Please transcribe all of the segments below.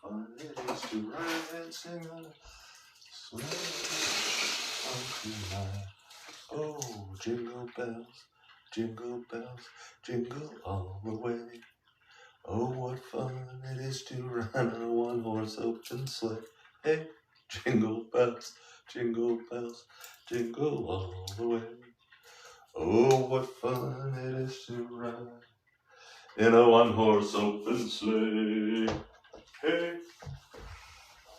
fun it is to ride and sing on a sleigh tonight. Oh, jingle bells, jingle all the way. Oh, what fun it is to ride on a one-horse open sleigh. Hey, jingle bells, jingle all the way. Oh, what fun it is to ride in a one-horse open sleigh. Hey,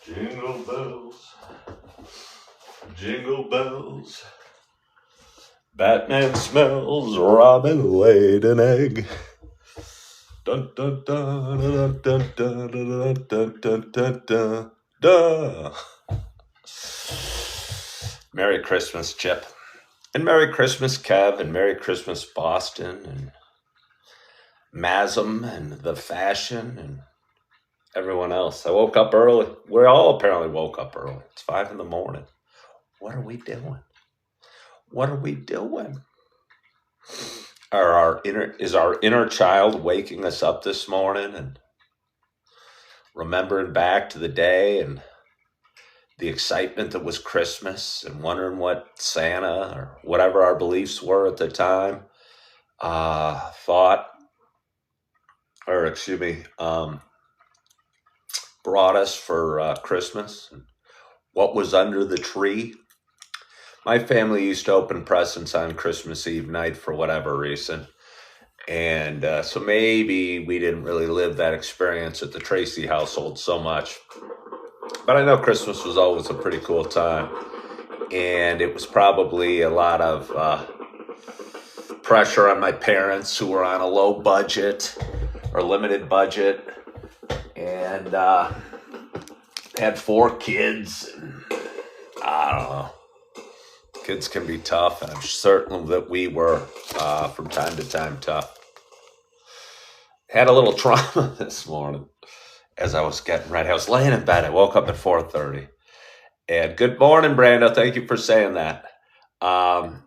jingle bells. Batman smells, Robin laid an egg. Dun dun dun dun dun dun dun dun dun dun dun dun. Merry Christmas, Chip. And Merry Christmas, Kev, and Merry Christmas, Boston, and Masm, and the Fashion, and everyone else. I woke up early. We all apparently woke up early. It's 5 in the morning. What are we doing? What are we doing? Is our inner child waking us up this morning and remembering back to the day and the excitement that was Christmas and wondering what Santa or whatever our beliefs were at the time brought us for Christmas and what was under the tree. My family used to open presents on Christmas Eve night for whatever reason. And so maybe we didn't really live that experience at the Tracy household so much. But I know Christmas was always a pretty cool time. And it was probably a lot of pressure on my parents who were on a low budget or limited budget. And had 4 kids. And I don't know. Kids can be tough, and I'm certain that we were, from time to time, tough. Had a little trauma this morning as I was getting ready. I was laying in bed. I woke up at 4:30. And good morning, Brando. Thank you for saying that. I'm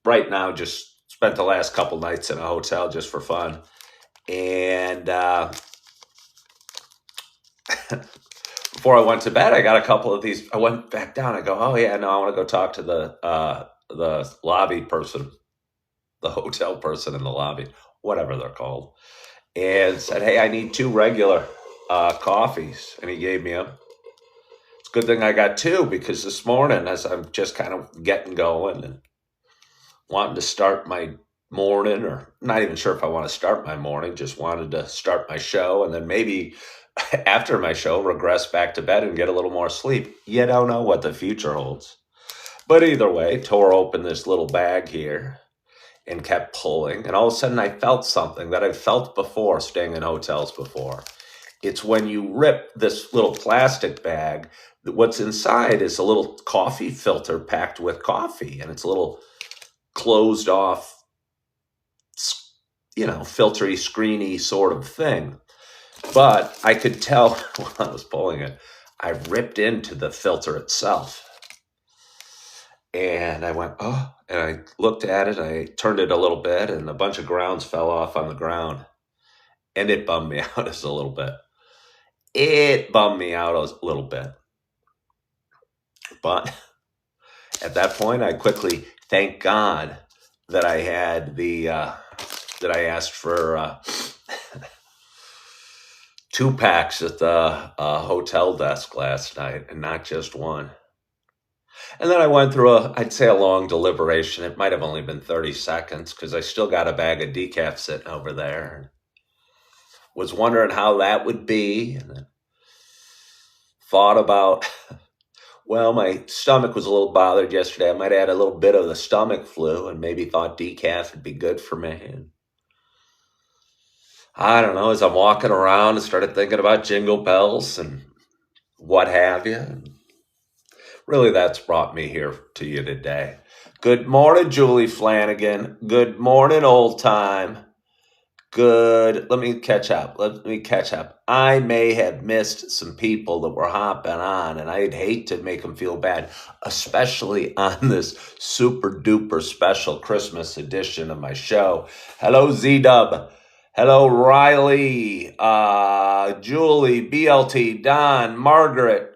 right now just spent the last couple nights in a hotel just for fun. And before I went to bed, I got a couple of these. I went back down. I go, oh yeah, no, I want to go talk to the lobby person, the hotel person in the lobby, whatever they're called, and said, hey, I need 2 regular coffees, and he gave me them. It's a good thing I got 2 because this morning, as I'm just kind of getting going and wanting to start my morning, or not even sure if I want to start my morning, just wanted to start my show, and then maybe after my show, regress back to bed and get a little more sleep. You don't know what the future holds. But either way, tore open this little bag here and kept pulling. And all of a sudden, I felt something that I felt before staying in hotels before. It's when you rip this little plastic bag, what's inside is a little coffee filter packed with coffee. And it's a little closed off, filtery, screeny sort of thing. But I could tell when I was pulling it, I ripped into the filter itself. And I went, oh, and I looked at it, I turned it a little bit, and a bunch of grounds fell off on the ground. And it bummed me out just a little bit. But at that point, I quickly, thank God that I had that I asked for 2 packs at the hotel desk last night and not just 1. And then I went through I'd say a long deliberation. It might have only been 30 seconds because I still got a bag of decaf sitting over there. Was wondering how that would be. And then thought about, well, my stomach was a little bothered yesterday. I might have had a little bit of the stomach flu and maybe thought decaf would be good for me. And I don't know, as I'm walking around, I started thinking about jingle bells and what have you. And really, that's brought me here to you today. Good morning, Julie Flanagan. Good morning, old time. Let me catch up. I may have missed some people that were hopping on, and I'd hate to make them feel bad, especially on this super duper special Christmas edition of my show. Hello, Z-Dub. Hello, Riley, Julie, BLT, Don, Margaret,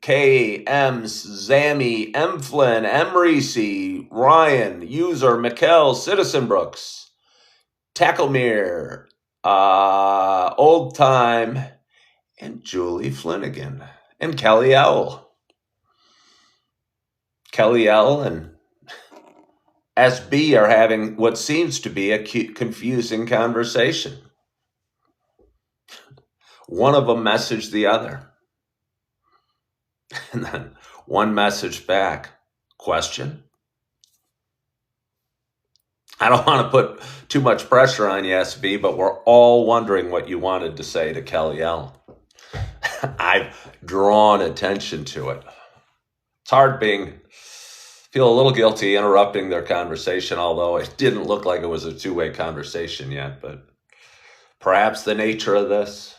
K, Ems, Zammy, M. Flynn, M. Reese, Ryan, User, Mikkel, Citizen Brooks, Tacklemere, Old Time, and Julie Flanagan, and Kelly L. Kelly L. and SB are having what seems to be a confusing conversation. One of them messaged the other, and then one message back. Question? I don't want to put too much pressure on you, SB, but we're all wondering what you wanted to say to Kelly L. I've drawn attention to it. It's hard feel a little guilty interrupting their conversation, although it didn't look like it was a two-way conversation yet, but perhaps the nature of this.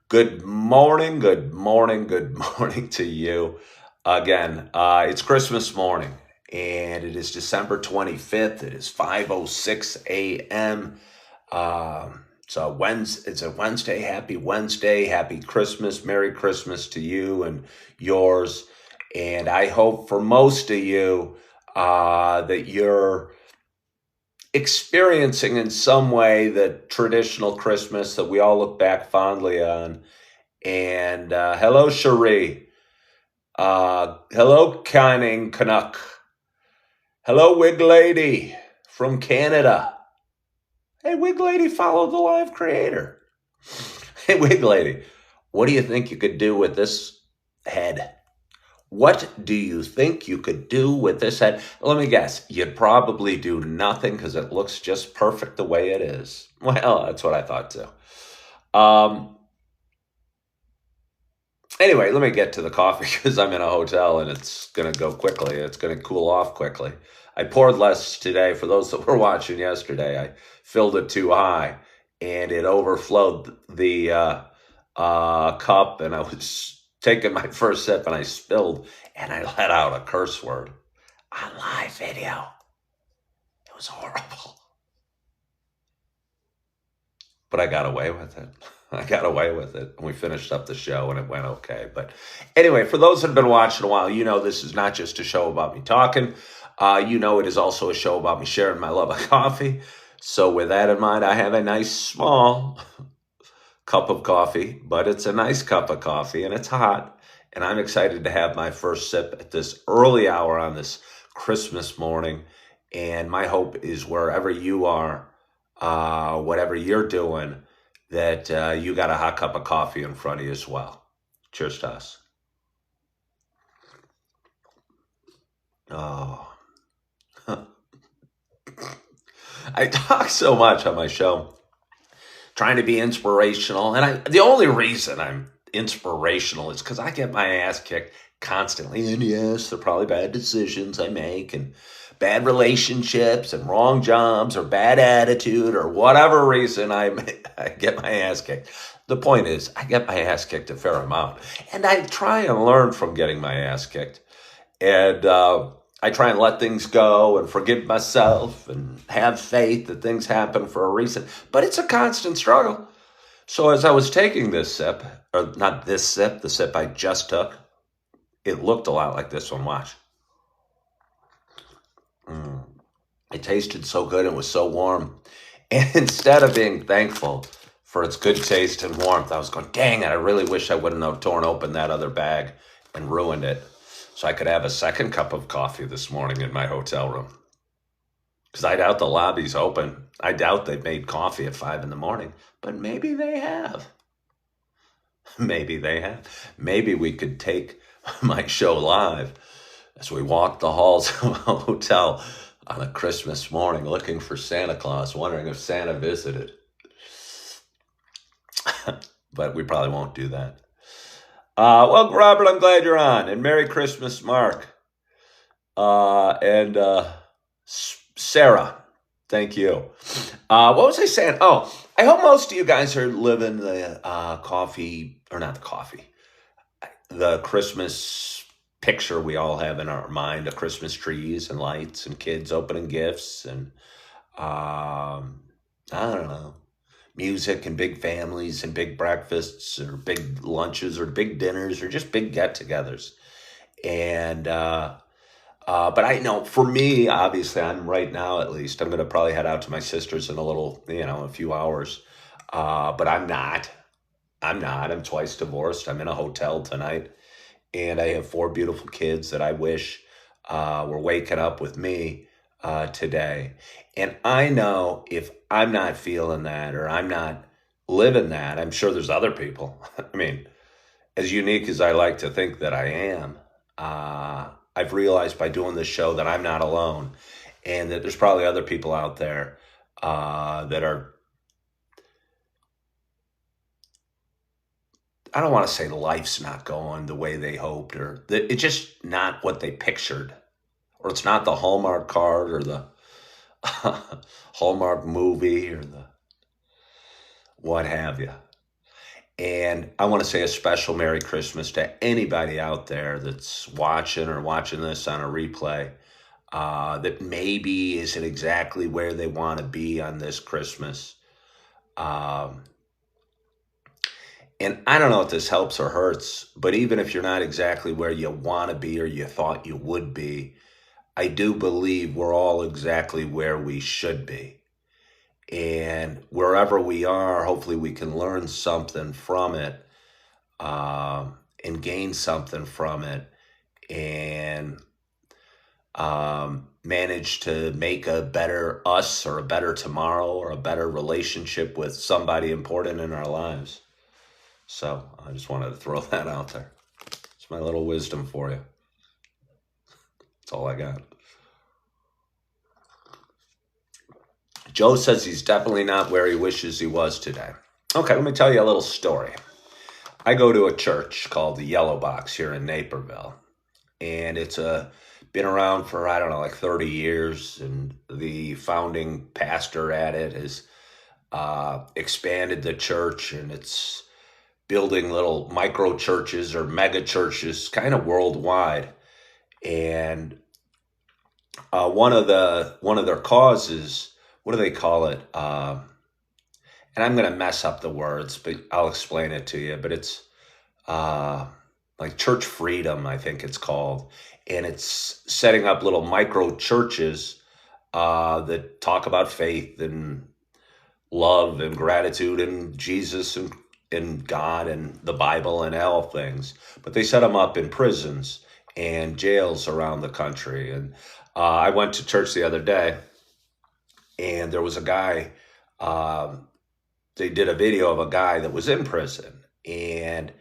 Good morning to you. Again, it's Christmas morning, and it is December 25th. It is 5:06 a.m. It's a Wednesday. Happy Wednesday. Happy Christmas. Merry Christmas to you and yours. And I hope for most of you that you're experiencing in some way the traditional Christmas that we all look back fondly on. And hello, Cherie. Hello, Canning Canuck. Hello, Wig Lady from Canada. Hey, Wig Lady, follow the live creator. Hey, Wig Lady, what do you think you could do with this head? What do you think you could do with this head? Let me guess. You'd probably do nothing because it looks just perfect the way it is. Well, that's what I thought too. Anyway, let me get to the coffee because I'm in a hotel and it's going to go quickly. It's going to cool off quickly. I poured less today. For those that were watching yesterday, I filled it too high and it overflowed the cup, and I was taking my first sip and I spilled and I let out a curse word on live video. It was horrible. But I got away with it. And we finished up the show and it went okay. But anyway, for those that have been watching a while, you know this is not just a show about me talking. You know it is also a show about me sharing my love of coffee. So with that in mind, I have a nice small cup of coffee, but it's a nice cup of coffee and it's hot. And I'm excited to have my first sip at this early hour on this Christmas morning. And my hope is wherever you are, whatever you're doing, that you got a hot cup of coffee in front of you as well. Cheers to us. Oh. I talk so much on my show, trying to be inspirational. And the only reason I'm inspirational is because I get my ass kicked constantly. And yes, they're probably bad decisions I make and bad relationships and wrong jobs or bad attitude or whatever reason I get my ass kicked. The point is, I get my ass kicked a fair amount. And I try and learn from getting my ass kicked. And I try and let things go and forgive myself and have faith that things happen for a reason. But it's a constant struggle. So as I was taking this sip, or not this sip, the sip I just took, it looked a lot like this one. Watch. It tasted so good and was so warm. And instead of being thankful for its good taste and warmth, I was going, dang it, I really wish I wouldn't have torn open that other bag and ruined it so I could have a second cup of coffee this morning in my hotel room. Because I doubt the lobby's open. I doubt they've made coffee at 5 in the morning, but maybe they have. Maybe we could take my show live as we walk the halls of a hotel on a Christmas morning looking for Santa Claus, wondering if Santa visited. But we probably won't do that. Well, Robert, I'm glad you're on. And Merry Christmas, Mark. And Sarah, thank you. What was I saying? Oh, I hope most of you guys are living the Christmas picture we all have in our mind of Christmas trees and lights and kids opening gifts and I don't know, music and big families and big breakfasts or big lunches or big dinners or just big get-togethers. And but I know for me, obviously, I'm right now at least. I'm going to probably head out to my sister's in a little, a few hours. But I'm not. I'm not. I'm twice divorced. I'm in a hotel tonight, and I have four beautiful kids that I wish were waking up with me today. And I know if I'm not feeling that or I'm not living that, I'm sure there's other people. I mean, as unique as I like to think that I am, I've realized by doing this show that I'm not alone, and that there's probably other people out there that are, I don't want to say life's not going the way they hoped, or that it's just not what they pictured, or it's not the Hallmark card or the Hallmark movie or the what have you. And I want to say a special Merry Christmas to anybody out there that's watching or watching this on a replay that maybe isn't exactly where they want to be on this Christmas. Um, and I don't know if this helps or hurts, but even if you're not exactly where you want to be or you thought you would be, I do believe we're all exactly where we should be. And wherever we are, hopefully we can learn something from it and gain something from it and manage to make a better us or a better tomorrow or a better relationship with somebody important in our lives. So I just wanted to throw that out there. It's my little wisdom for you. That's all I got. Joe says he's definitely not where he wishes he was today. Okay, let me tell you a little story. I go to a church called the Yellow Box here in Naperville, and it's been around for, I don't know, like 30 years, and the founding pastor at it has expanded the church, and it's building little micro churches or mega churches kind of worldwide. And one of their causes, what do they call it? And I'm going to mess up the words, but I'll explain it to you. But it's uh, like church freedom, I think it's called, and it's setting up little micro churches that talk about faith and love and gratitude and Jesus and God and the Bible and all things. But they set them up in prisons and jails around the country. And I went to church the other day, and there was a guy. They did a video of a guy that was in prison, and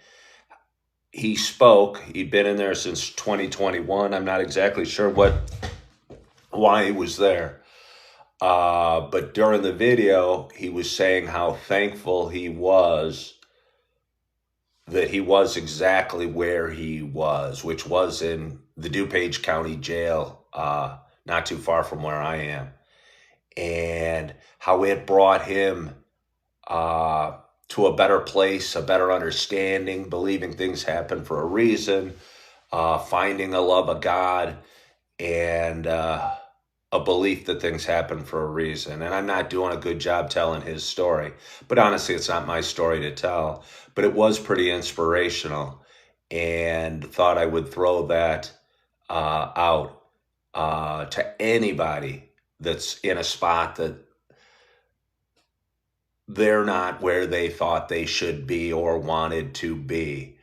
he spoke. He'd been in there since 2021. I'm not exactly sure why he was there. But during the video, he was saying how thankful he was that he was exactly where he was, which was in the DuPage County Jail, not too far from where I am, and how it brought him to a better place, a better understanding, believing things happen for a reason, finding a love of God, and a belief that things happen for a reason. And I'm not doing a good job telling his story, but honestly, it's not my story to tell. But it was pretty inspirational, and thought I would throw that out to anybody that's in a spot that they're not where they thought they should be or wanted to be.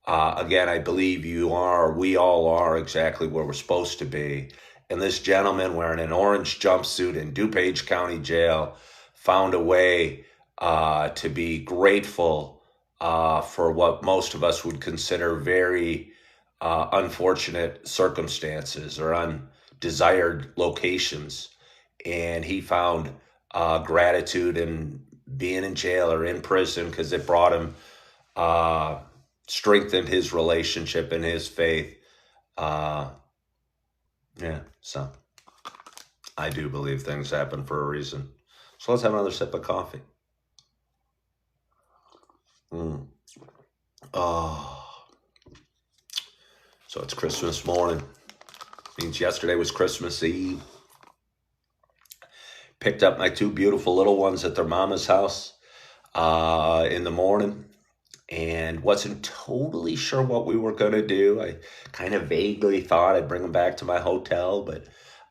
Again, I believe we all are exactly where we're supposed to be. And this gentleman wearing an orange jumpsuit in DuPage County Jail found a way to be grateful for what most of us would consider very unfortunate circumstances or undesired locations. And he found gratitude in being in jail or in prison because it brought him, strengthened his relationship and his faith. Yeah, so I do believe things happen for a reason. So let's have another sip of coffee. Oh, So it's Christmas morning. Means yesterday was Christmas Eve. Picked up my two beautiful little ones at their mama's house in the morning, and wasn't totally sure what we were going to do. I kind of vaguely thought I'd bring them back to my hotel, but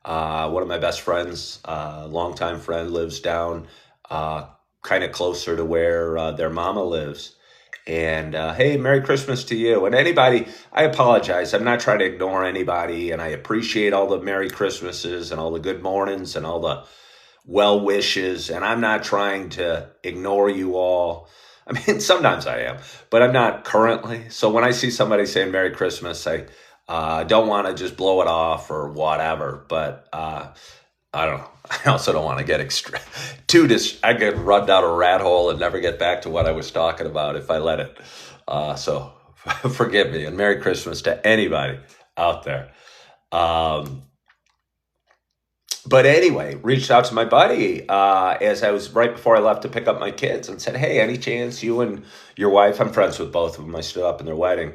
one of my best friends, longtime friend, lives down kind of closer to where their mama lives. And hey, Merry Christmas to you. And anybody, I apologize. I'm not trying to ignore anybody. And I appreciate all the Merry Christmases and all the good mornings and all the well wishes. And I'm not trying to ignore you all. I mean, sometimes I am, but I'm not currently. So when I see somebody saying Merry Christmas, I don't want to just blow it off or whatever. But I don't know. I also don't want to get I get run down a rat hole and never get back to what I was talking about if I let it. So forgive me, and Merry Christmas to anybody out there. But anyway, reached out to my buddy as I was right before I left to pick up my kids and said, hey, any chance you and your wife, I'm friends with both of them, I stood up in their wedding,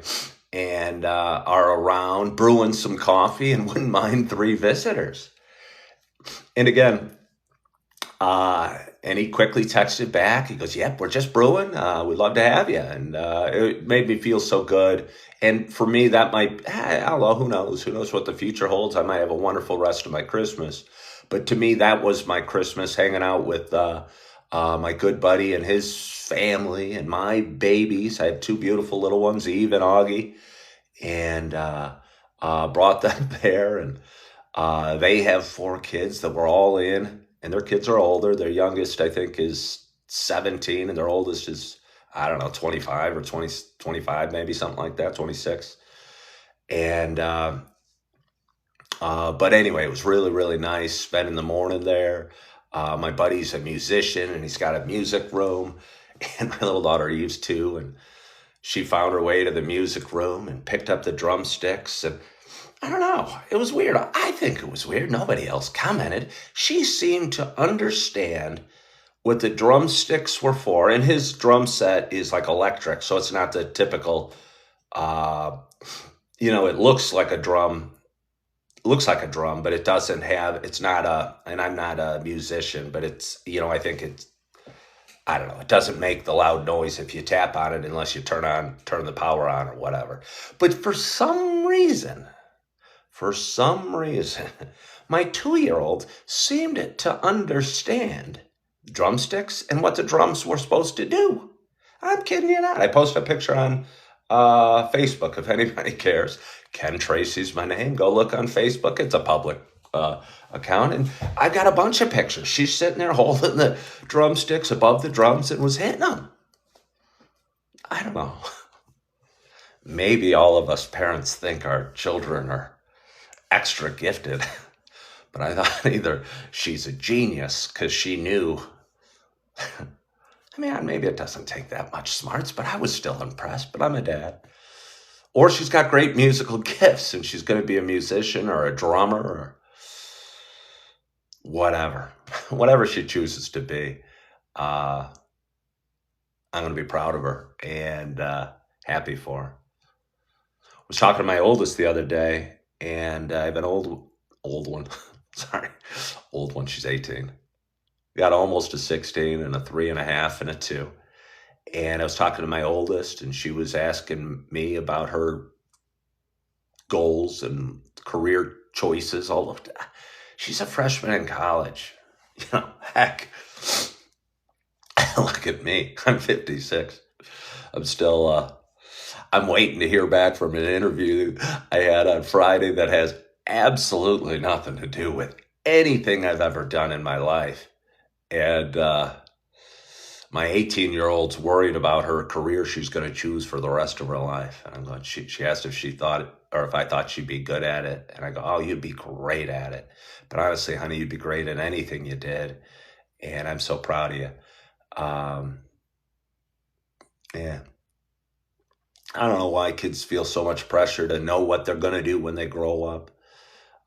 and are around brewing some coffee and wouldn't mind 3 visitors. And again, and he quickly texted back. He goes, yep, we're just brewing. We'd love to have you. And it made me feel so good. And for me, that might, I don't know, who knows? Who knows what the future holds? I might have a wonderful rest of my Christmas. But to me, that was my Christmas, hanging out with my good buddy and his family and my babies. I have 2 beautiful little ones, Eve and Augie, and brought them there. And they have 4 kids that were all in, and their kids are older. Their youngest, I think, is 17, and their oldest is, I don't know, 25 or 25, maybe something like that, 26. And, but anyway, it was really, really nice spending the morning there. My buddy's a musician, and he's got a music room, and my little daughter Eve's too, and she found her way to the music room and picked up the drumsticks. And I don't know. It was weird. I think it was weird. Nobody else commented. She seemed to understand what the drumsticks were for. And his drum set is like electric, so it's not the typical, it looks like a drum. It looks like a drum, but it doesn't have, it's not and I'm not a musician, but it's, I think I don't know, it doesn't make the loud noise if you tap on it unless you turn the power on or whatever. But for some reason, my 2-year-old seemed to understand drumsticks and what the drums were supposed to do. I'm kidding you not. I posted a picture on Facebook if anybody cares. Ken Tracy's my name. Go look on Facebook. It's a public account. And I've got a bunch of pictures. She's sitting there holding the drumsticks above the drums and was hitting them. I don't know. Maybe all of us parents think our children are extra gifted, but I thought either she's a genius because she knew. I mean, maybe it doesn't take that much smarts, but I was still impressed. But I'm a dad. Or she's got great musical gifts and she's going to be a musician or a drummer or whatever she chooses to be. I'm going to be proud of her and happy for her. I was talking to my oldest the other day, and I have an old one. Sorry, old one. She's 18. Got almost a 16 and a 3.5 and a 2. And I was talking to my oldest, and she was asking me about her goals and career choices. She's a freshman in college. Heck, look at me. I'm 56. I'm still, I'm waiting to hear back from an interview I had on Friday that has absolutely nothing to do with anything I've ever done in my life. And my 18-year-old's worried about her career she's going to choose for the rest of her life. And I'm going, she asked if she thought, or if I thought she'd be good at it. And I go, oh, you'd be great at it. But honestly, honey, you'd be great at anything you did. And I'm so proud of you. Yeah. I don't know why kids feel so much pressure to know what they're going to do when they grow up.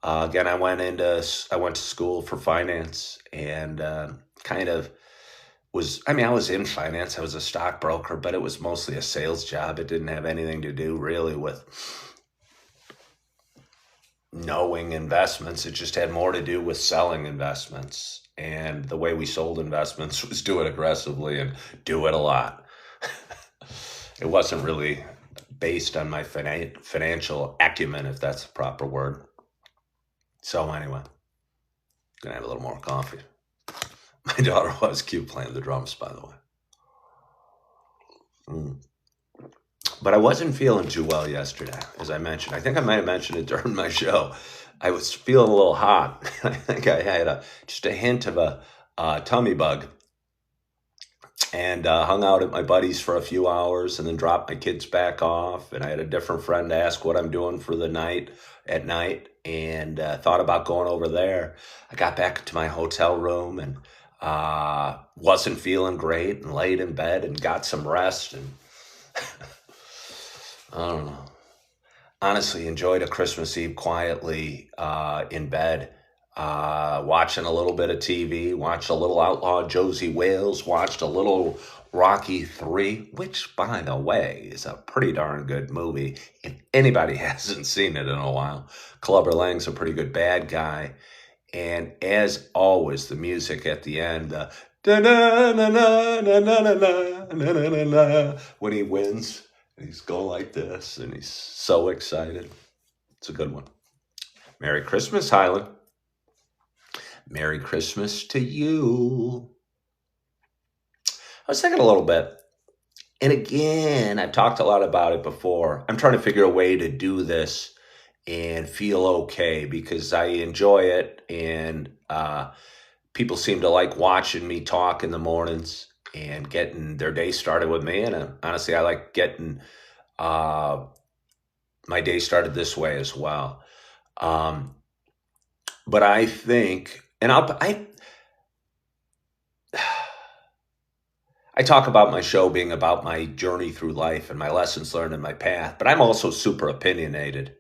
Again, I went to school for finance and I was in finance. I was a stockbroker, but it was mostly a sales job. It didn't have anything to do really with knowing investments. It just had more to do with selling investments. And the way we sold investments was do it aggressively and do it a lot. It wasn't really based on my financial acumen, if that's the proper word. So anyway, gonna have a little more coffee. My daughter was cute playing the drums, by the way. Mm. But I wasn't feeling too well yesterday, as I mentioned. I think I might have mentioned it during my show. I was feeling a little hot. I think I had just a hint of a tummy bug, and hung out at my buddy's for a few hours, and then dropped my kids back off. And I had a different friend ask what I'm doing for the night at night, and thought about going over there. I got back to my hotel room and wasn't feeling great, and laid in bed and got some rest. And I don't know. Honestly, enjoyed a Christmas Eve quietly in bed, watching a little bit of TV, watched a little Outlaw Josie Wales, watched a little Rocky 3, which, by the way, is a pretty darn good movie. If anybody hasn't seen it in a while, Clubber Lang's a pretty good bad guy. And as always, the music at the end, when he wins, he's going like this, and he's so excited. It's a good one. Merry Christmas, Highland. Merry Christmas to you. I was thinking a little bit, and again, I've talked a lot about it before. I'm trying to figure a way to do this and feel okay, because I enjoy it, and people seem to like watching me talk in the mornings and getting their day started with me. And honestly, I like getting my day started this way as well. Um, but I think, and I talk about my show being about my journey through life and my lessons learned in my path, but I'm also super opinionated.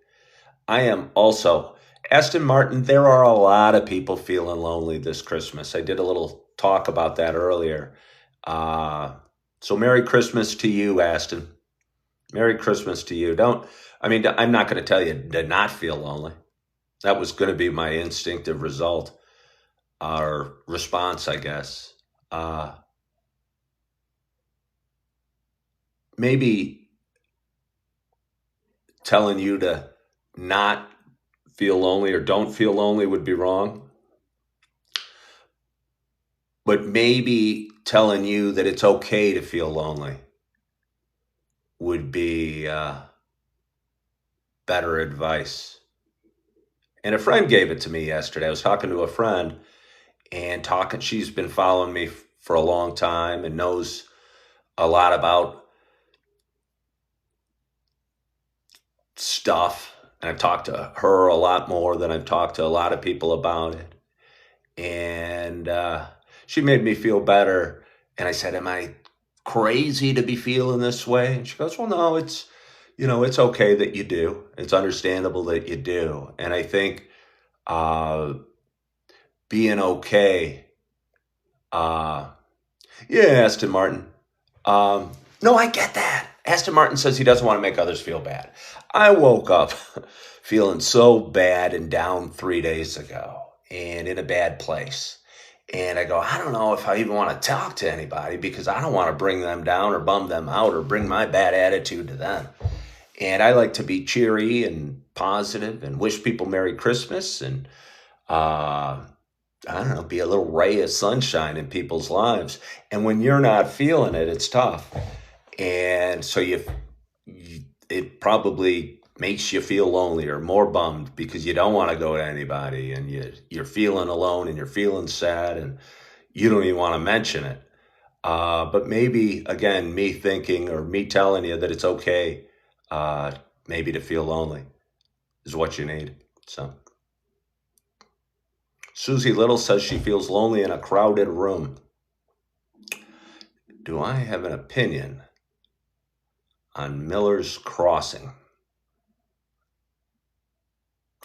I am also, Aston Martin, there are a lot of people feeling lonely this Christmas. I did a little talk about that earlier. Uh, so Merry Christmas to you, Aston. Merry Christmas to you. I'm not going to tell you to not feel lonely. That was going to be my instinctive result or response, I guess. Uh, Maybe telling you to not feel lonely or don't feel lonely would be wrong, but maybe telling you that it's okay to feel lonely would be better advice. And a friend gave it to me yesterday. I was talking to a friend, and talking. She's been following me for a long time and knows a lot about stuff. And I've talked to her a lot more than I've talked to a lot of people about it. And she made me feel better. And I said, "Am I crazy to be feeling this way?" And she goes, "Well, no, it's okay that you do. It's understandable that you do." And I think uh, being okay. Uh, yeah, Aston Martin. No, I get that. Aston Martin says he doesn't want to make others feel bad. I woke up feeling so bad and down 3 days ago and in a bad place. And I go, I don't know if I even want to talk to anybody, because I don't want to bring them down or bum them out or bring my bad attitude to them. And I like to be cheery and positive and wish people Merry Christmas, and uh, I don't know, be a little ray of sunshine in people's lives. And when you're not feeling it, it's tough. And so it probably makes you feel lonely or more bummed, because you don't want to go to anybody, and you're feeling alone and you're feeling sad, and you don't even want to mention it. But maybe, again, me thinking or me telling you that it's okay, maybe to feel lonely is what you need. So Susie Little says she feels lonely in a crowded room. Do I have an opinion on Miller's Crossing?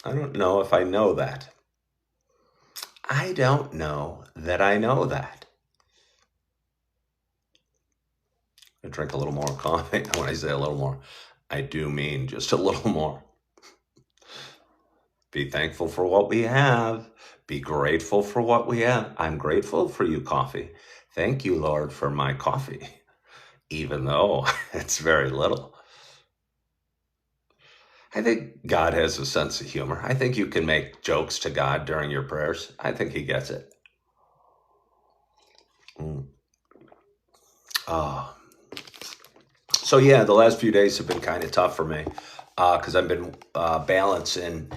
I don't know if I know that. I don't know that I know that. I drink a little more coffee. When I say a little more, I do mean just a little more. Be thankful for what we have. Be grateful for what we have. I'm grateful for you, coffee. Thank you, Lord, for my coffee, even though it's very little. I think God has a sense of humor. I think you can make jokes to God during your prayers. I think He gets it. Mm. Oh. So, yeah, the last few days have been kind of tough for me because I've been balancing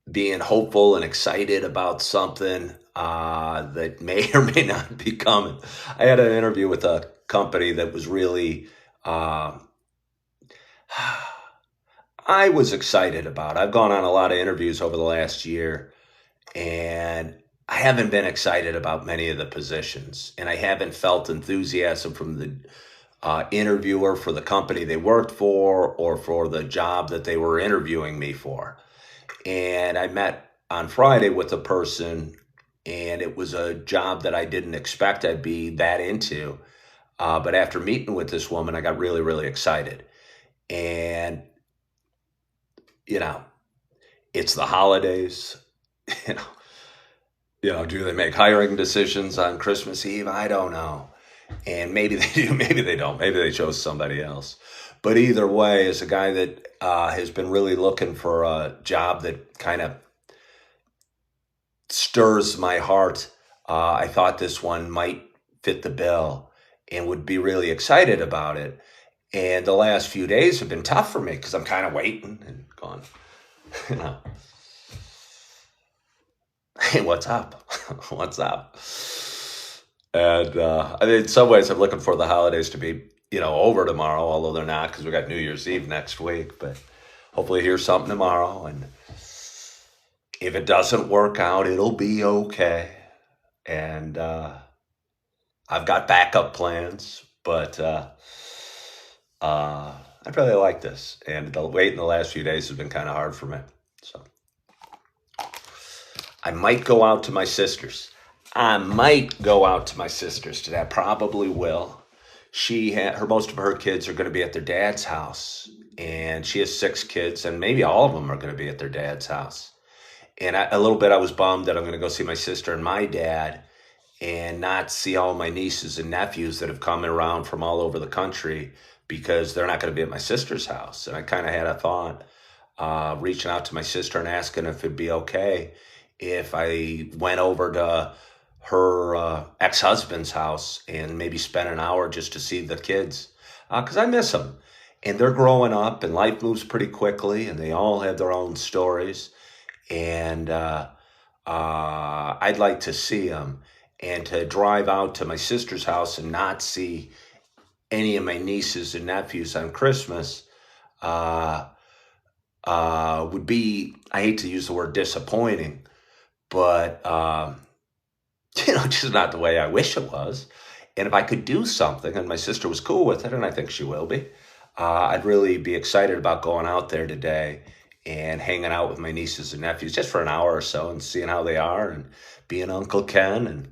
being hopeful and excited about something that may or may not be coming. I had an interview with a company that was really, uh, I was excited about. I've gone on a lot of interviews over the last year, and I haven't been excited about many of the positions, and I haven't felt enthusiasm from the interviewer for the company they worked for or for the job that they were interviewing me for. And I met on Friday with a person, and it was a job that I didn't expect I'd be that into. But after meeting with this woman, I got really, really excited. And, you know, it's the holidays. You know, do they make hiring decisions on Christmas Eve? I don't know. And maybe they do, maybe they don't. Maybe they chose somebody else. But either way, as a guy that has been really looking for a job that kind of stirs my heart. I thought this one might fit the bill and would be really excited about it. And the last few days have been tough for me because I'm kind of waiting and going, you know, hey, what's up? What's up? And I mean, in some ways, I'm looking for the holidays to be, over tomorrow, although they're not because we got New Year's Eve next week. But hopefully, hear something tomorrow. And if it doesn't work out, it'll be okay. And I've got backup plans, but I really like this. And the wait in the last few days has been kind of hard for me. So I might go out to my sister's. I might go out to my sister's today. I probably will. Most of her kids are going to be at their dad's house, and she has 6 kids, and maybe all of them are going to be at their dad's house. And a little bit, I was bummed that I'm going to go see my sister and my dad and not see all my nieces and nephews that have come around from all over the country because they're not going to be at my sister's house. And I kind of had a thought reaching out to my sister and asking if it'd be okay if I went over to her ex-husband's house and maybe spent an hour just to see the kids because I miss them. And they're growing up and life moves pretty quickly and they all have their own stories. And I'd like to see them. And to drive out to my sister's house and not see any of my nieces and nephews on Christmas would be, I hate to use the word disappointing, but, just not the way I wish it was. And if I could do something, and my sister was cool with it, and I think she will be, I'd really be excited about going out there today and hanging out with my nieces and nephews just for an hour or so and seeing how they are and being Uncle Ken and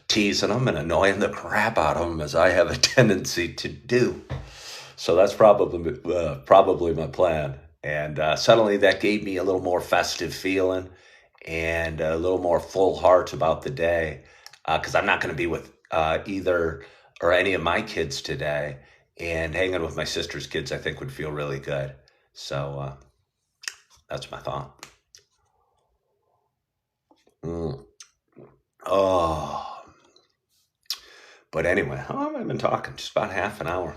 teasing them and annoying the crap out of them as I have a tendency to do. So that's probably my plan. And suddenly that gave me a little more festive feeling and a little more full heart about the day because I'm not going to be with either or any of my kids today. And hanging with my sister's kids, I think, would feel really good. So that's my thought. Mm. Oh, but anyway, how long have I been talking? Just about half an hour.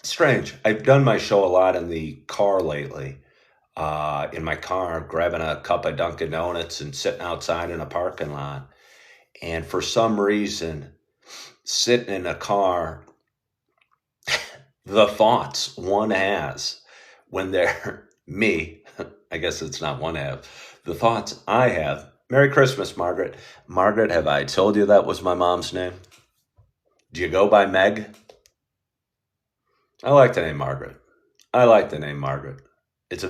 Strange. I've done my show a lot in the car lately. In my car, grabbing a cup of Dunkin' Donuts and sitting outside in a parking lot. And for some reason, sitting in a car, the thoughts one has when they're me, I guess it's not one have, the thoughts I have. Merry Christmas, Margaret. Margaret, have I told you that was my mom's name? Do you go by Meg? I like the name Margaret. I like the name Margaret. It's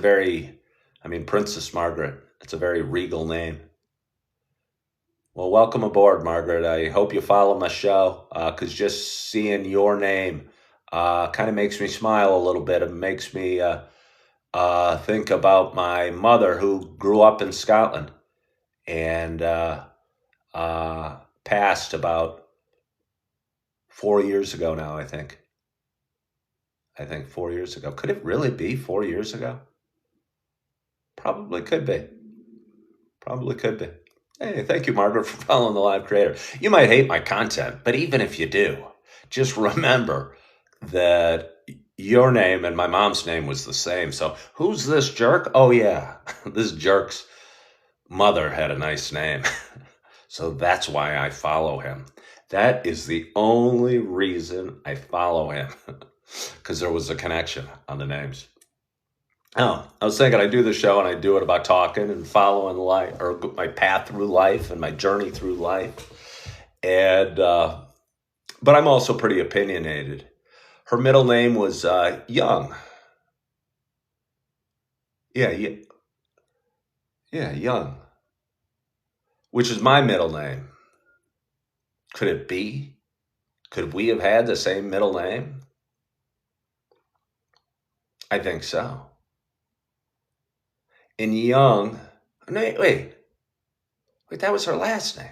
Princess Margaret. It's a very regal name. Well, welcome aboard, Margaret. I hope you follow my show because just seeing your name kind of makes me smile a little bit. It makes me Think about my mother who grew up in Scotland and passed about 4 years ago now, I think. I think 4 years ago. Could it really be 4 years ago? Probably could be. Probably could be. Hey, thank you, Margaret, for following the live creator. You might hate my content, but even if you do, just remember that your name and my mom's name was the same. So who's this jerk? Oh, yeah. This jerk's mother had a nice name. So that's why I follow him. That is the only reason I follow him, because there was a connection on the names. Oh, I was thinking I do the show and I do it about talking and following life, or my path through life and my journey through life. And but I'm also pretty opinionated. Her middle name was Young. Yeah, yeah, yeah, Young, which is my middle name. Could it be? Could we have had the same middle name? I think so. And Young, no, wait, that was her last name.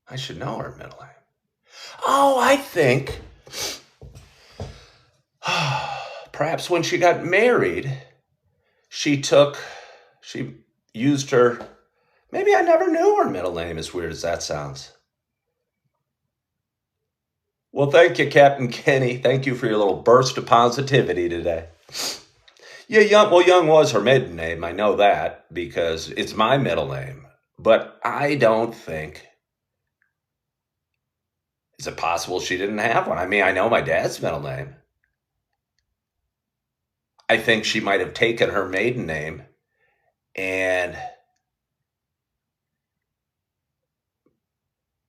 I should know her middle name. Oh, I think perhaps when she got married, she used her, maybe I never knew her middle name, as weird as that sounds. Well, thank you, Captain Kenny. Thank you for your little burst of positivity today. Yeah, Young was her maiden name. I know that because it's my middle name. But I don't think, is it possible she didn't have one? I mean, I know my dad's middle name. I think she might have taken her maiden name and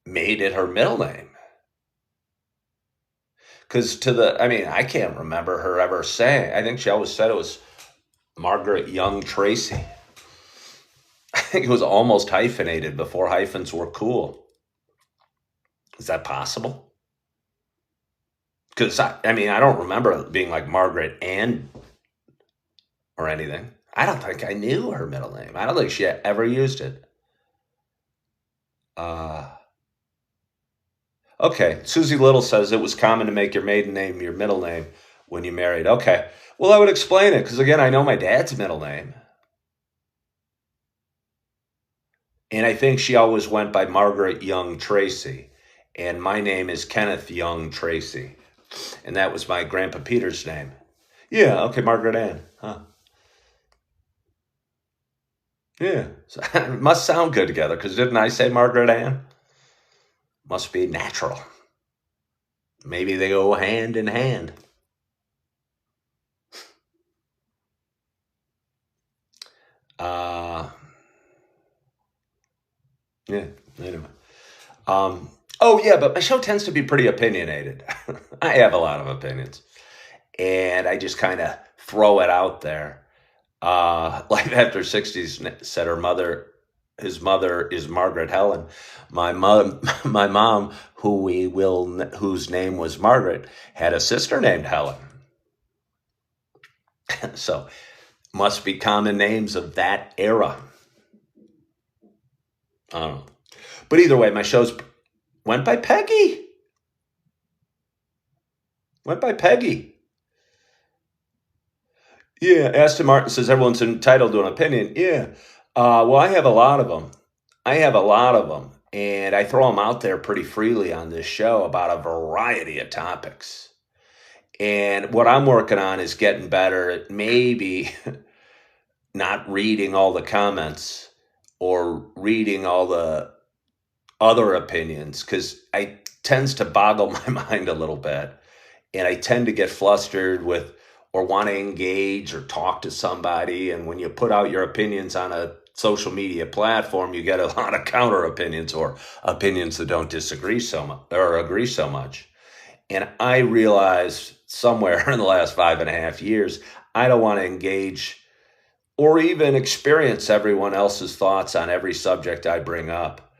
made it her middle name. Because I can't remember her ever saying, I think she always said it was Margaret Young Tracy. I think it was almost hyphenated before hyphens were cool. Is that possible? Because I don't remember it being like Margaret Ann or anything. I don't think I knew her middle name. I don't think she ever used it. Okay, Susie Little says it was common to make your maiden name your middle name when you married. Okay, well, I would explain it because, again, I know my dad's middle name. And I think she always went by Margaret Young Tracy. And my name is Kenneth Young Tracy. And that was my Grandpa Peter's name. Yeah, okay, Margaret Ann. Huh. Yeah, so, it must sound good together because didn't I say Margaret Ann? Must be natural. Maybe they go hand in hand. Yeah, anyway. Oh, yeah, but my show tends to be pretty opinionated. I have a lot of opinions. And I just kind of throw it out there. Life After 60 said his mother is Margaret Helen. My mom, whose name was Margaret, had a sister named Helen. So must be common names of that era. I don't know. But either way, my shows went by Peggy. Went by Peggy. Yeah, Aston Martin says everyone's entitled to an opinion. Yeah. Well, I have a lot of them. And I throw them out there pretty freely on this show about a variety of topics. And what I'm working on is getting better at maybe not reading all the comments or reading all the other opinions, because I tends to boggle my mind a little bit. And I tend to get flustered with or want to engage or talk to somebody. And when you put out your opinions on a social media platform, you get a lot of counter opinions or opinions that don't disagree so much or agree so much. And I realized somewhere in the last 5.5 years, I don't want to engage or even experience everyone else's thoughts on every subject I bring up.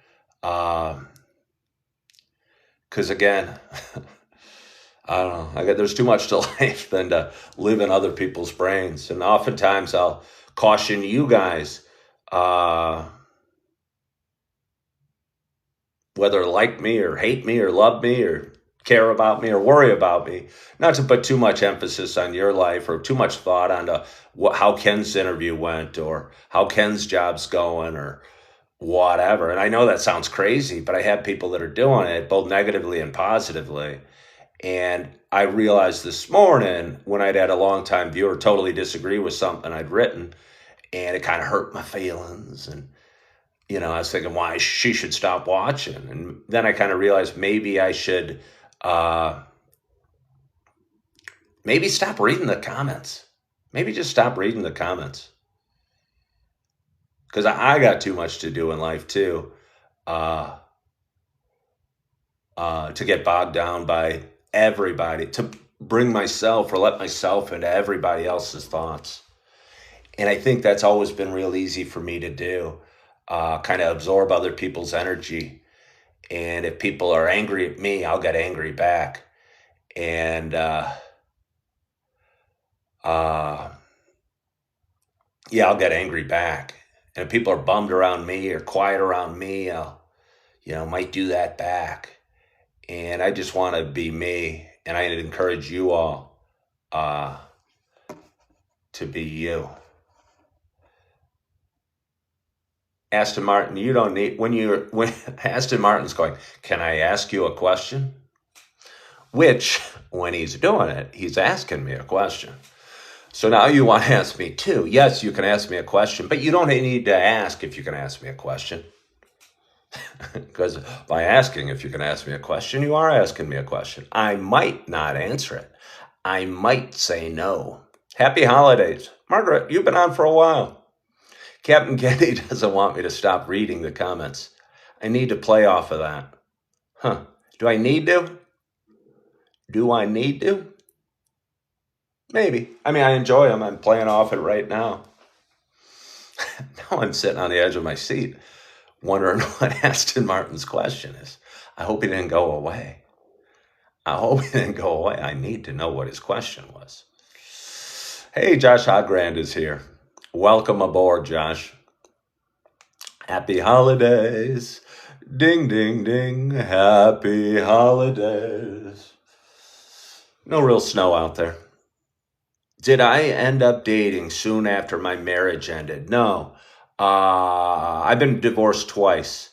Because again, I don't know. There's too much to life than to live in other people's brains. And oftentimes I'll caution you guys, uh, whether like me or hate me or love me or care about me or worry about me, not to put too much emphasis on your life or too much thought onto how Ken's interview went or how Ken's job's going or whatever. And I know that sounds crazy, but I have people that are doing it both negatively and positively. And I realized this morning when I'd had a longtime viewer totally disagree with something I'd written, and it kind of hurt my feelings. And, I was thinking why she should stop watching. And then I kind of realized maybe I should maybe stop reading the comments. Maybe just stop reading the comments. Because I got too much to do in life too. Uh, to get bogged down by everybody, to bring myself or let myself into everybody else's thoughts. And I think that's always been real easy for me to do, kind of absorb other people's energy. And if people are angry at me, I'll get angry back. And uh, yeah, I'll get angry back. And if people are bummed around me or quiet around me, I'll, might do that back. And I just want to be me. And I encourage you all to be you. Aston Martin, you don't need, when Aston Martin's going, can I ask you a question? Which, when he's doing it, he's asking me a question. So now you want to ask me too. Yes, you can ask me a question, but you don't need to ask if you can ask me a question. Because by asking if you can ask me a question, you are asking me a question. I might not answer it. I might say no. Happy holidays. Margaret, you've been on for a while. Captain Kenny doesn't want me to stop reading the comments. I need to play off of that. Huh. Do I need to? Do I need to? Maybe. I mean, I enjoy them. I'm playing off it right now. Now I'm sitting on the edge of my seat wondering what Aston Martin's question is. I hope he didn't go away. I need to know what his question was. Hey, Josh Hogrand is here. Welcome aboard, Josh. Happy holidays. Ding, ding, ding. Happy holidays. No real snow out there. Did I end up dating soon after my marriage ended? No. I've been divorced twice.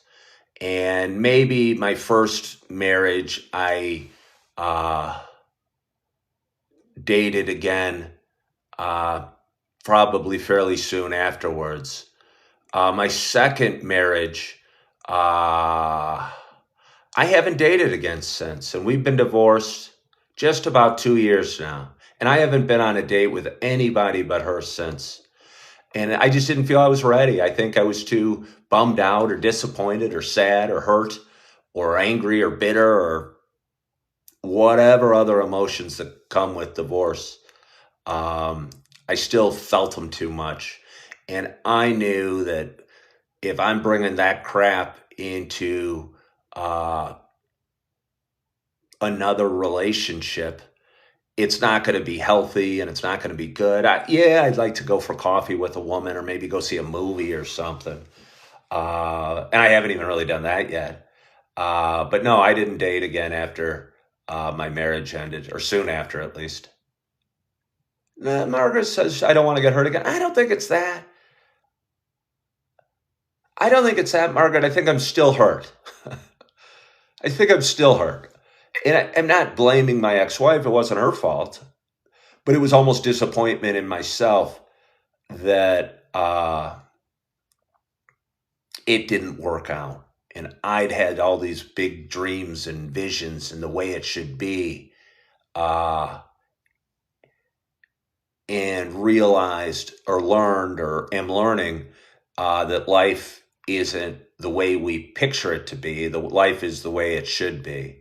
And maybe my first marriage, I dated again probably fairly soon afterwards. My second marriage, I haven't dated again since. And we've been divorced just about 2 years now. And I haven't been on a date with anybody but her since. And I just didn't feel I was ready. I think I was too bummed out or disappointed or sad or hurt or angry or bitter or whatever other emotions that come with divorce. I still felt them too much. And I knew that if I'm bringing that crap into another relationship, it's not going to be healthy and it's not going to be good. I'd like to go for coffee with a woman or maybe go see a movie or something. And I haven't even really done that yet. But no, I didn't date again after my marriage ended, or soon after at least. Margaret says, I don't want to get hurt again. I don't think it's that. Margaret. I think I'm still hurt. I think I'm still hurt. And I'm not blaming my ex-wife. It wasn't her fault. But it was almost disappointment in myself that it didn't work out. And I'd had all these big dreams and visions and the way it should be. And realized or learned or am learning that life isn't the way we picture it to be. The life is the way it should be.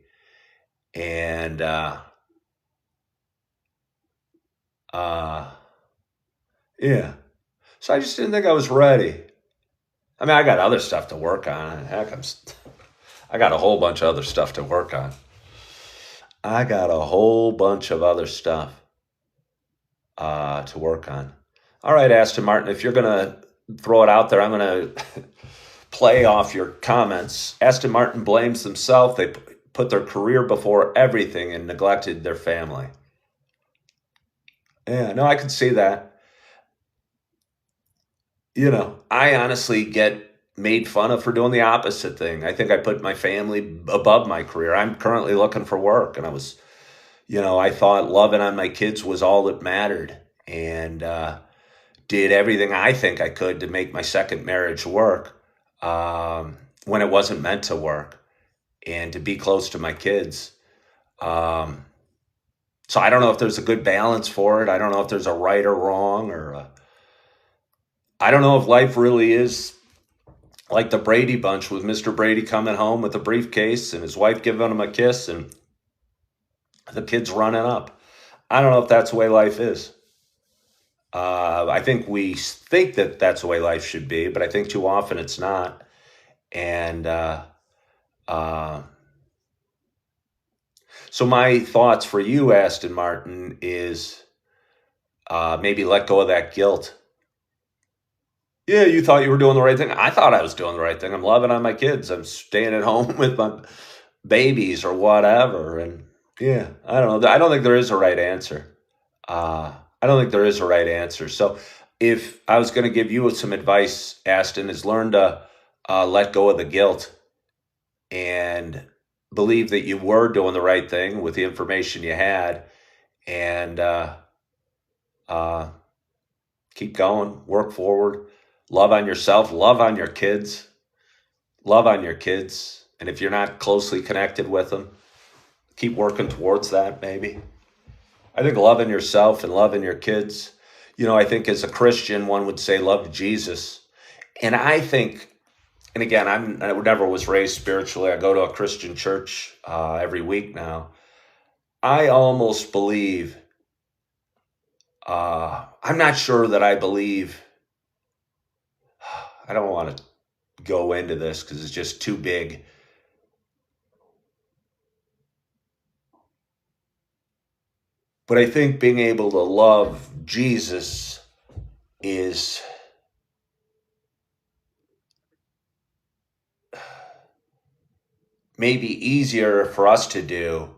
And yeah. So I just didn't think I was ready. I mean, I got other stuff to work on. Heck, I got a whole bunch of other stuff to work on. I got a whole bunch of other stuff to work on. All right, Aston Martin, if you're going to throw it out there, I'm going to play off your comments. Aston Martin blames themselves. They put their career before everything and neglected their family. Yeah, no, I can see that. I honestly get made fun of for doing the opposite thing. I think I put my family above my career. I'm currently looking for work, and I thought loving on my kids was all that mattered, and did everything I think I could to make my second marriage work when it wasn't meant to work, and to be close to my kids. Um, so I don't know if there's a good balance for it. I don't know if there's a right or wrong, or I don't know if life really is like the Brady Bunch, with Mr. Brady coming home with a briefcase and his wife giving him a kiss and the kids running up. I don't know if that's the way life is. I think we think that that's the way life should be, but I think too often it's not. And uh, so my thoughts for you, Aston Martin, is maybe let go of that guilt. Yeah, you thought you were doing the right thing. I thought I was doing the right thing. I'm loving on my kids. I'm staying at home with my babies or whatever. And yeah, I don't know. I don't think there is a right answer. I don't think there is a right answer. So if I was going to give you some advice, Aston, is learn to let go of the guilt and believe that you were doing the right thing with the information you had, and uh, keep going, work forward, love on yourself, love on your kids, love on your kids. And if you're not closely connected with them, keep working towards that, maybe. I think loving yourself and loving your kids, I think as a Christian, one would say love Jesus. And I think, and again, I never was raised spiritually. I go to a Christian church every week now. I almost believe, I'm not sure that I believe, I don't want to go into this because it's just too big. But I think being able to love Jesus is maybe easier for us to do,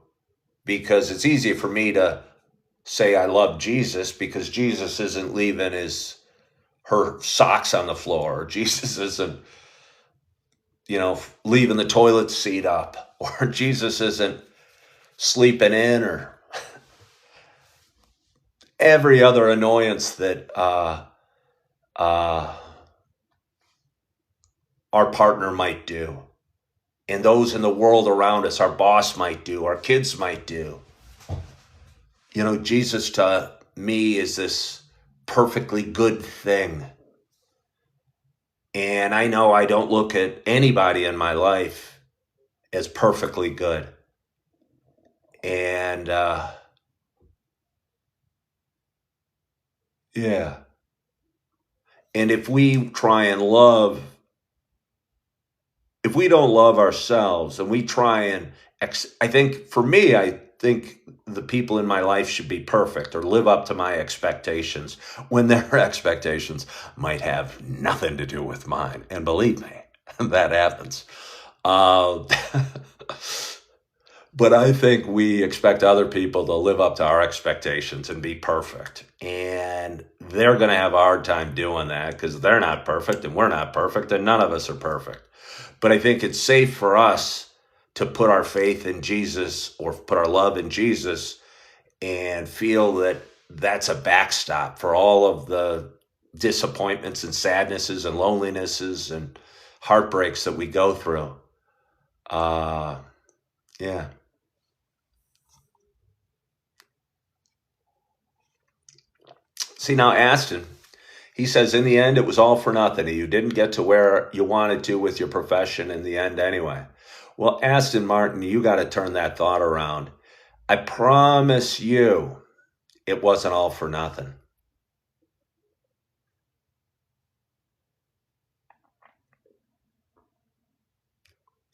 because it's easy for me to say I love Jesus because Jesus isn't leaving her socks on the floor. Or Jesus isn't, leaving the toilet seat up, or Jesus isn't sleeping in, or every other annoyance that uh, our partner might do, and those in the world around us, our boss might do, our kids might do. Jesus to me is this perfectly good thing. And I know I don't look at anybody in my life as perfectly good. And yeah. And if we don't love ourselves and we try and, I think for me, I think the people in my life should be perfect or live up to my expectations when their expectations might have nothing to do with mine. And believe me, that happens. Uh, but I think we expect other people to live up to our expectations and be perfect. And they're going to have a hard time doing that because they're not perfect and we're not perfect and none of us are perfect. But I think it's safe for us to put our faith in Jesus or put our love in Jesus and feel that that's a backstop for all of the disappointments and sadnesses and lonelinesses and heartbreaks that we go through. Yeah. See, now Aston, he says, in the end, it was all for nothing. You didn't get to where you wanted to with your profession in the end anyway. Well, Aston Martin, you got to turn that thought around. I promise you, it wasn't all for nothing.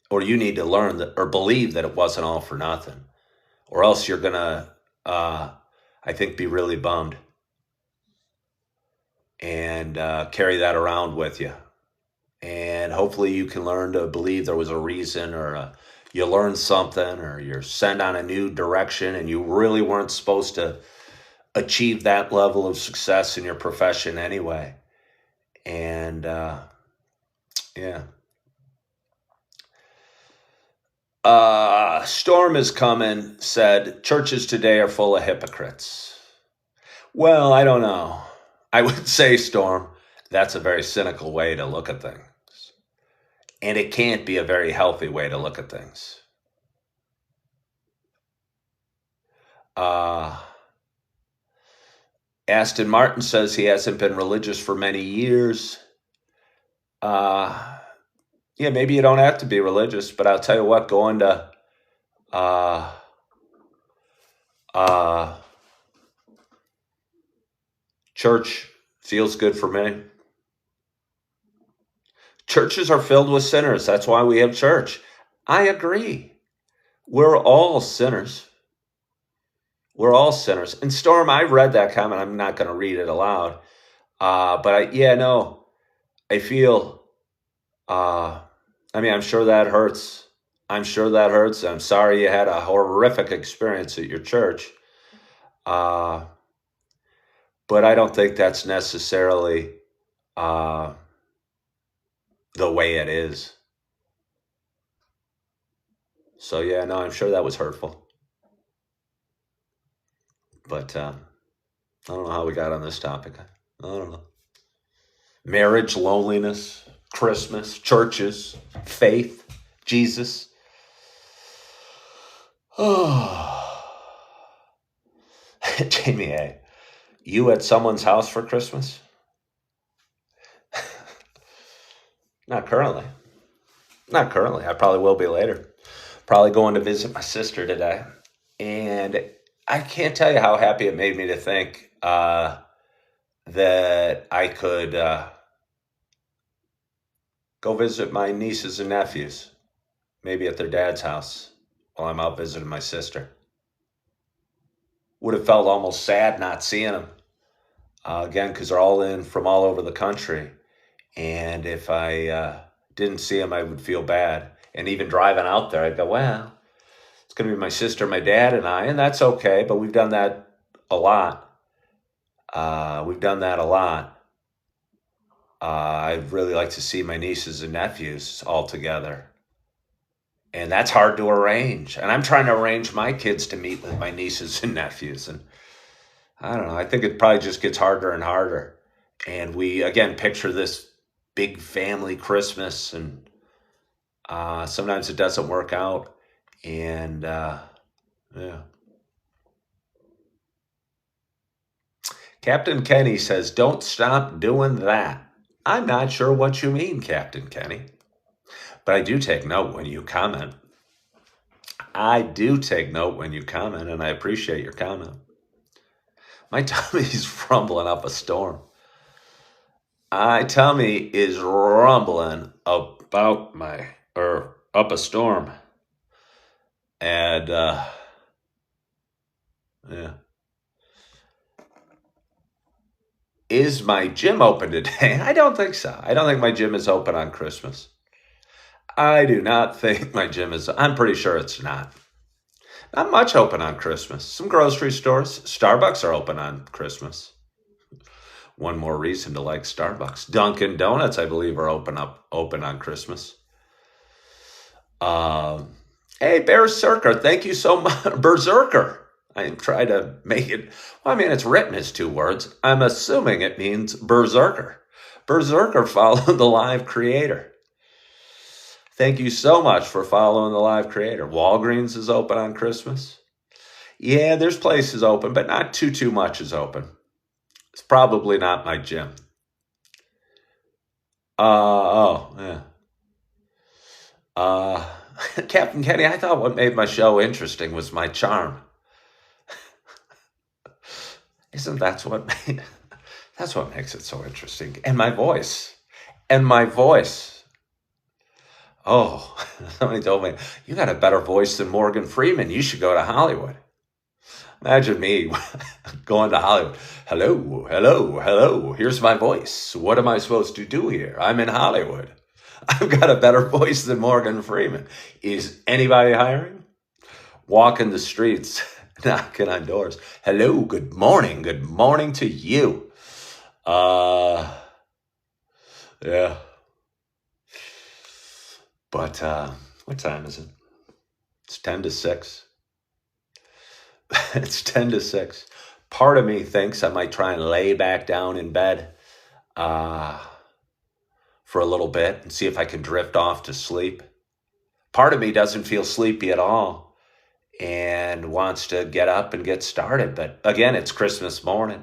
Or you need to learn that or believe that it wasn't all for nothing. or else you're gonna, I think, be really bummed and carry that around with you. And hopefully, you can learn to believe there was a reason, or you learned something, or you're sent on a new direction, and you really weren't supposed to achieve that level of success in your profession anyway. And yeah. Storm is coming, said, churches today are full of hypocrites. Well, I don't know. I would say, Storm, that's a very cynical way to look at things. And it can't be a very healthy way to look at things. Aston Martin says he hasn't been religious for many years. Yeah, maybe you don't have to be religious, but I'll tell you what, going to church feels good for me. Churches are filled with sinners. That's why we have church. I agree. We're all sinners. We're all sinners. And Storm, I read that comment. I'm not going to read it aloud. But I feel, I'm sure that hurts. I'm sure that hurts. I'm sorry you had a horrific experience at your church. But I don't think that's necessarily the way it is. So yeah, no, I'm sure that was hurtful. But I don't know how we got on this topic. I don't know. Marriage, loneliness, Christmas, churches, faith, Jesus. Oh, Jamie A., you at someone's house for Christmas? Not currently. Not currently. I probably will be later. Probably going to visit my sister today. And I can't tell you how happy it made me to think that I could go visit my nieces and nephews, maybe at their dad's house while I'm out visiting my sister. Would have felt almost sad not seeing them again, because they're all in from all over the country. And if I didn't see them, I would feel bad. And even driving out there, I'd go, well, it's going to be my sister, my dad, and I, and that's okay. But we've done that a lot. I'd really like to see my nieces and nephews all together. And that's hard to arrange. And I'm trying to arrange my kids to meet with my nieces and nephews. And I don't know. I think it probably just gets harder and harder. And we, again, picture this big family Christmas. And sometimes it doesn't work out. And yeah. Captain Kenny says, don't stop doing that. I'm not sure what you mean, Captain Kenny. But I do take note when you comment. And I appreciate your comment. My tummy's rumbling up a storm. My tummy is rumbling up a storm. And, yeah. Is my gym open today? I don't think so. I don't think my gym is open on Christmas. I do not think my gym is. I'm pretty sure it's not. Not much open on Christmas. Some grocery stores. Starbucks are open on Christmas. One more reason to like Starbucks. Dunkin' Donuts, I believe, are open on Christmas. Hey, Berserker, thank you so much. Berserker. I try to make it. Well, it's written as two words. I'm assuming it means berserker. Berserker followed the live creator. Thank you so much for following the live creator. Walgreens is open on Christmas. Yeah, there's places open, but not too much is open. It's probably not my gym. Yeah. Captain Kenny, I thought what made my show interesting was my charm. Isn't that's what makes it so interesting? And my voice. Oh, somebody told me, you got a better voice than Morgan Freeman. You should go to Hollywood. Imagine me going to Hollywood. Hello, hello, hello. Here's my voice. What am I supposed to do here? I'm in Hollywood. I've got a better voice than Morgan Freeman. Is anybody hiring? Walking the streets, knocking on doors. Hello, good morning. Good morning to you. Yeah. But what time is it? It's 10 to 6. It's 10 to 6. Part of me thinks I might try and lay back down in bed uh, for a little bit and see if I can drift off to sleep. Part of me doesn't feel sleepy at all and wants to get up and get started. But again, it's Christmas morning.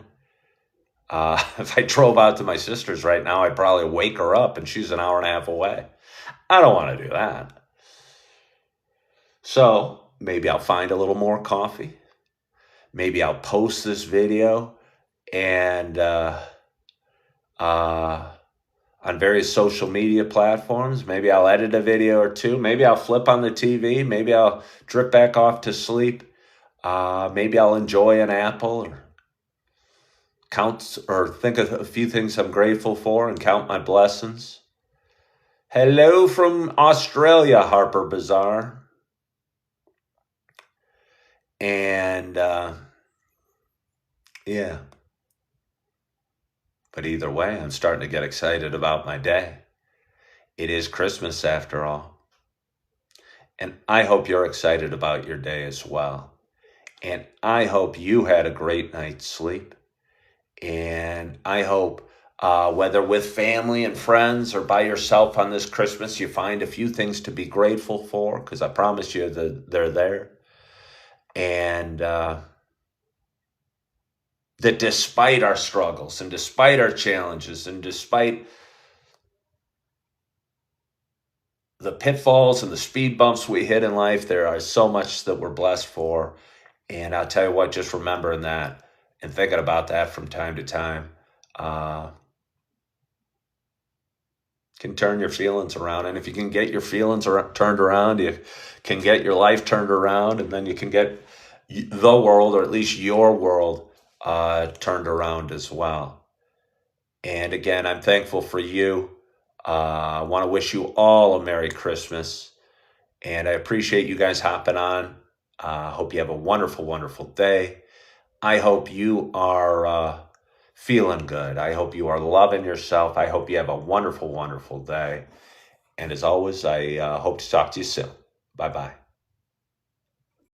If I drove out to my sister's right now, I'd probably wake her up and she's an hour and a half away. I don't want to do that. So maybe I'll find a little more coffee. Maybe I'll post this video and on various social media platforms. Maybe I'll edit a video or two. Maybe I'll flip on the TV. Maybe I'll drip back off to sleep. Maybe I'll enjoy an apple or count or think of a few things I'm grateful for and count my blessings. Hello from Australia, Harper Bazaar. And yeah. But either way, I'm starting to get excited about my day. It is Christmas after all. And I hope you're excited about your day as well. And I hope you had a great night's sleep. And I hope whether with family and friends or by yourself on this Christmas, you find a few things to be grateful for, because I promise you that they're there. And that despite our struggles and despite our challenges and despite the pitfalls and the speed bumps we hit in life, there are so much that we're blessed for. And I'll tell you what, just remembering that and thinking about that from time to time can turn your feelings around. And if you can get your feelings turned around, you can get your life turned around, and then you can get the world, or at least your world, turned around as well. And again, I'm thankful for you. I want to wish you all a Merry Christmas. And I appreciate you guys hopping on. I hope you have a wonderful, wonderful day. I hope you are feeling good. I hope you are loving yourself. I hope you have a wonderful, wonderful day. And as always, I hope to talk to you soon. Bye-bye.